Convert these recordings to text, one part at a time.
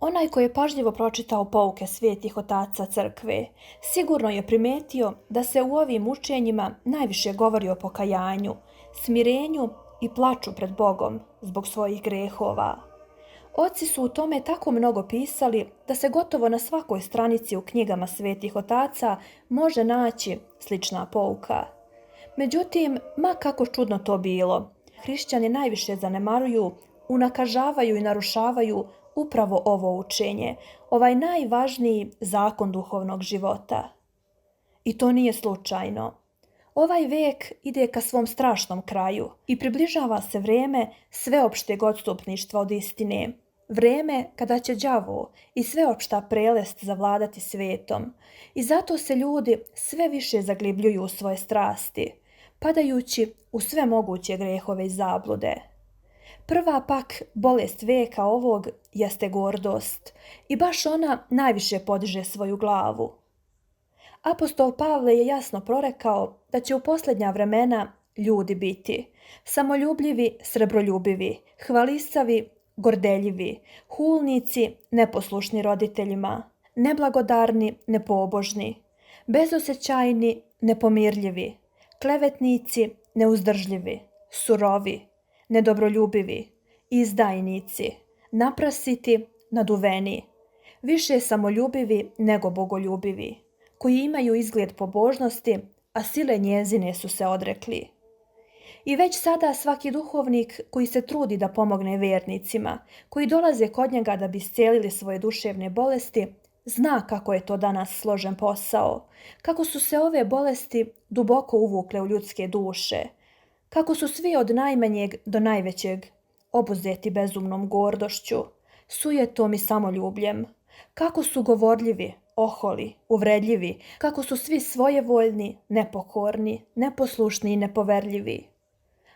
Onaj koji je pažljivo pročitao pouke svetih otaca crkve, sigurno je primetio da se u ovim učenjima najviše govori o pokajanju, smirenju i plaču pred Bogom zbog svojih grehova. Oci su u tome tako mnogo pisali da se gotovo na svakoj stranici u knjigama svetih otaca može naći slična pouka. Međutim, ma kako čudno to bilo, hrišćani najviše zanemaruju, unakažavaju i narušavaju upravo ovo učenje, ovaj najvažniji zakon duhovnog života. I to nije slučajno. Ovaj vek ide ka svom strašnom kraju i približava se vreme sveopšteg odstupništva od istine, vreme kada će đavo i sveopšta prelest zavladati svetom i zato se ljudi sve više zagljubljuju u svoje strasti, padajući u sve moguće grehove i zablude. Prva pak bolest veka ovog jeste gordost i baš ona najviše podiže svoju glavu. Apostol Pavle je jasno prorekao da će u posljednja vremena ljudi biti samoljubljivi, srebroljubivi, hvalisavi, gordeljivi, hulnici, neposlušni roditeljima, neblagodarni, nepobožni, bezosjećajni, nepomirljivi, klevetnici, neuzdržljivi, surovi, nedobroljubivi, izdajnici, naprasiti, naduveni, više samoljubivi nego bogoljubivi, koji imaju izgled pobožnosti, a sile njezine su se odrekli. I već sada svaki duhovnik koji se trudi da pomogne vernicima, koji dolaze kod njega da bi iscelili svoje duševne bolesti, zna kako je to danas složen posao, kako su se ove bolesti duboko uvukle u ljudske duše, kako su svi od najmanjeg do najvećeg obuzeti bezumnom gordošću, sujetom i samoljubljem, kako su govorljivi, oholi, uvredljivi, kako su svi svojevoljni, nepokorni, neposlušni i nepoverljivi.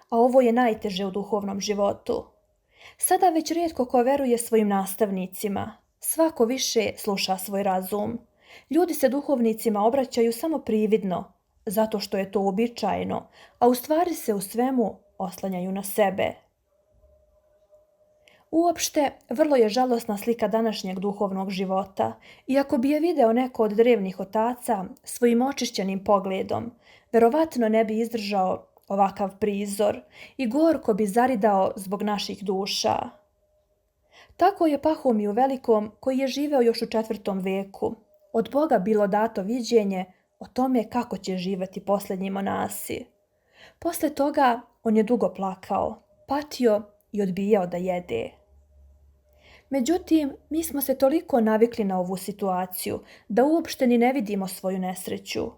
A ovo je najteže u duhovnom životu. Sada već rijetko ko veruje svojim nastavnicima, svako više sluša svoj razum. Ljudi se duhovnicima obraćaju samo prividno, zato što je to uobičajeno, a u stvari se u svemu oslanjaju na sebe. Uopšte, vrlo je žalosna slika današnjeg duhovnog života, iako bi je video neko od drevnih otaca svojim očišćenim pogledom, verovatno ne bi izdržao ovakav prizor i gorko bi zaridao zbog naših duša. Tako je Pahomiju Velikom, koji je živeo još u 4. veku, od Boga bilo dato viđenje o tome kako će živjeti posljednji monasi. Posle toga on je dugo plakao, patio i odbijao da jede. Međutim, mi smo se toliko navikli na ovu situaciju da uopšte ni ne vidimo svoju nesreću.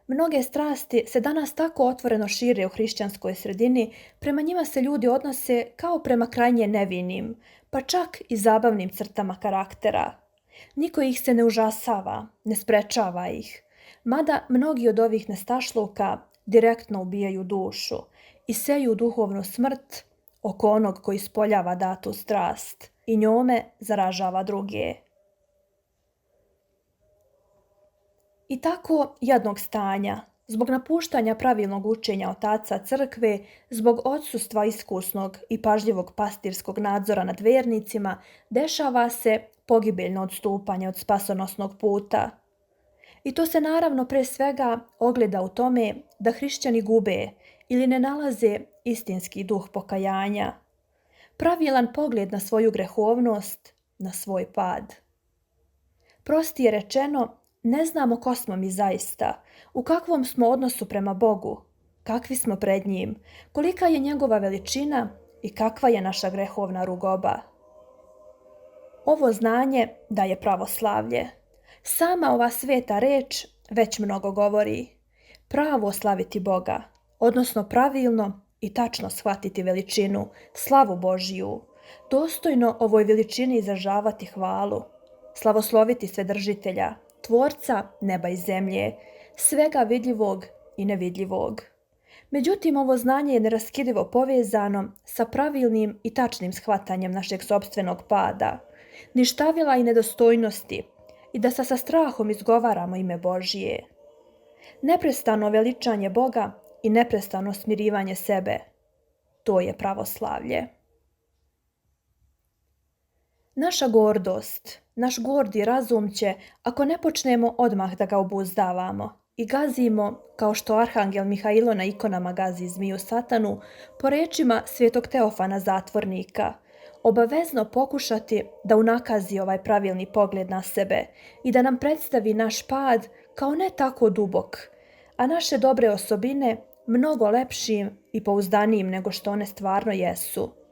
Mnoge strasti se danas tako otvoreno šire u hrišćanskoj sredini, prema njima se ljudi odnose kao prema krajnje nevinim, pa čak i zabavnim crtama karaktera. Niko ih se ne užasava, ne sprečava ih, mada mnogi od ovih nestašluka direktno ubijaju dušu i seju duhovnu smrt oko onog koji ispoljava datu strast i njome zaražava druge. I tako jadnog stanja, zbog napuštanja pravilnog učenja otaca crkve, zbog odsustva iskusnog i pažljivog pastirskog nadzora nad vernicima, dešava se pogibeljno odstupanje od spasonosnog puta. I to se naravno pre svega ogleda u tome da hrišćani gube ili ne nalaze istinski duh pokajanja, pravilan pogled na svoju grehovnost, na svoj pad. Prostije rečeno, ne znamo ko smo mi zaista, u kakvom smo odnosu prema Bogu, kakvi smo pred njim, kolika je njegova veličina i kakva je naša grehovna rugoba. Ovo znanje daje pravoslavlje. Sama ova sveta reč već mnogo govori. Pravo slaviti Boga, odnosno pravilno i tačno shvatiti veličinu, slavu Božiju, dostojno ovoj veličini izražavati hvalu, slavosloviti Svedržitelja, Tvorca neba i zemlje, svega vidljivog i nevidljivog. Međutim, ovo znanje je neraskidivo povezano sa pravilnim i tačnim shvatanjem našeg sopstvenog pada, ništavila i nedostojnosti i da sa strahom izgovaramo ime Božije. Neprestano veličanje Boga i neprestano smirivanje sebe, to je pravoslavlje. Naša gordost, naš gordi razum će, ako ne počnemo odmah da ga obuzdavamo i gazimo, kao što arhangel Mihajlo na ikonama gazi zmiju satanu, po rečima svetog Teofana Zatvornika, obavezno pokušati da unakazi ovaj pravilni pogled na sebe i da nam predstavi naš pad kao ne tako dubok, a naše dobre osobine mnogo lepšim i pouzdanijim nego što one stvarno jesu.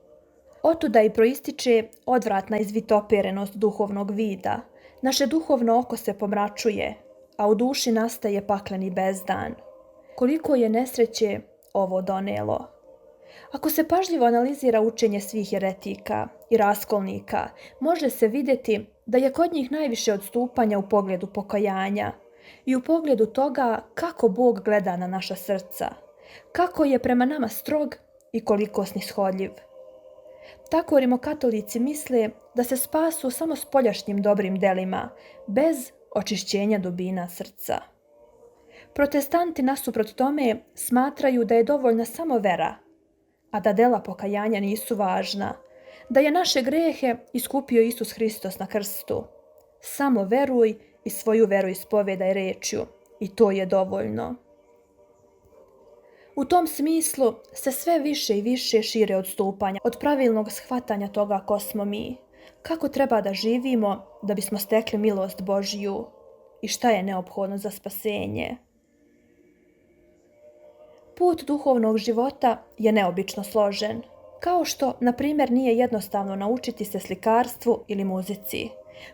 Otuda i proističe odvratna izvitoperenost duhovnog vida. Naše duhovno oko se pomračuje, a u duši nastaje pakleni bezdan. Koliko je nesreće ovo donelo? Ako se pažljivo analizira učenje svih jeretika i raskolnika, može se vidjeti da je kod njih najviše odstupanja u pogledu pokajanja i u pogledu toga kako Bog gleda na naša srca, kako je prema nama strog i koliko snishodljiv. Tako rimokatolici misle da se spasu samo spoljašnjim dobrim delima, bez očišćenja dubina srca. Protestanti nasuprot tome smatraju da je dovoljna samo vera, a da dela pokajanja nisu važna, da je naše grehe iskupio Isus Hristos na krstu. Samo veruj i svoju veru ispovedaj rečju, i to je dovoljno. U tom smislu se sve više i više šire odstupanja od pravilnog shvatanja toga ko smo mi, kako treba da živimo da bismo stekli milost Božju i šta je neophodno za spasenje. Put duhovnog života je neobično složen, kao što, na primjer, nije jednostavno naučiti se slikarstvu ili muzici.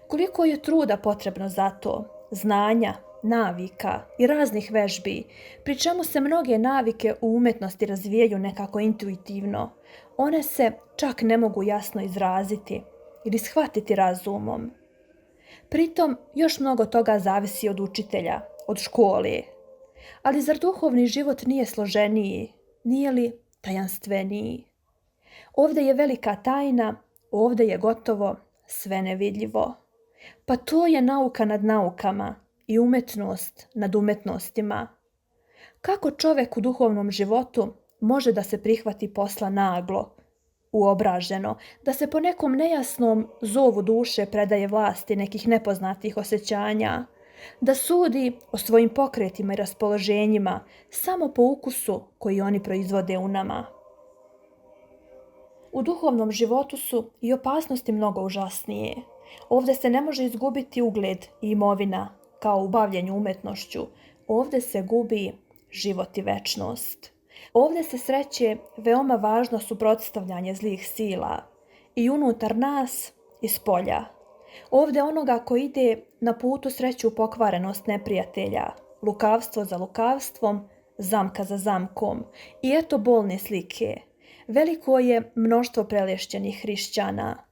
Koliko je truda potrebno za to, znanja, navika i raznih vežbi, pri čemu se mnoge navike u umetnosti razvijaju nekako intuitivno. One se čak ne mogu jasno izraziti ili shvatiti razumom. Pritom, još mnogo toga zavisi od učitelja, od škole. Ali zar duhovni život nije složeniji, nije li tajanstveniji? Ovdje je velika tajna, ovdje je gotovo sve nevidljivo. Pa to je nauka nad naukama i umetnost nad umetnostima. Kako čovjek u duhovnom životu može da se prihvati posla naglo, uobraženo, da se po nekom nejasnom zovu duše predaje vlasti nekih nepoznatih osjećanja, da sudi o svojim pokretima i raspoloženjima samo po ukusu koji oni proizvode u nama? U duhovnom životu su i opasnosti mnogo užasnije. Ovdje se ne može izgubiti ugled i imovina, kao u bavljenju umetnošću. Ovdje se gubi život i večnost. Ovdje se sreće veoma važno suprotstavljanje zlih sila i unutar nas i spolja. Ovdje onoga ko ide na putu sreću pokvarenost neprijatelja, lukavstvo za lukavstvom, zamka za zamkom. I eto bolne slike. Veliko je mnoštvo prelešćenih hrišćana.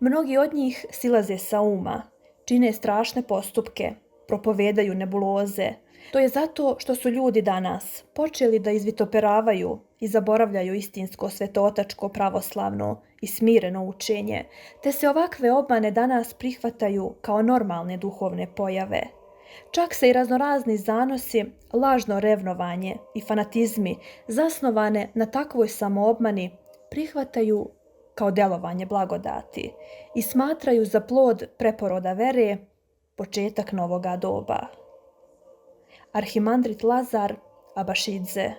Mnogi od njih silaze sa uma, čine strašne postupke, propovedaju nebuloze. To je zato što su ljudi danas počeli da izvitoperavaju i zaboravljaju istinsko svetotačko pravoslavno i smireno učenje, te se ovakve obmane danas prihvataju kao normalne duhovne pojave. Čak se i raznorazni zanosi, lažno revnovanje i fanatizmi zasnovane na takvoj samoobmani prihvataju kao delovanje blagodati i smatraju za plod preporoda vere početak novoga doba. Arhimandrit Lazar Abašidze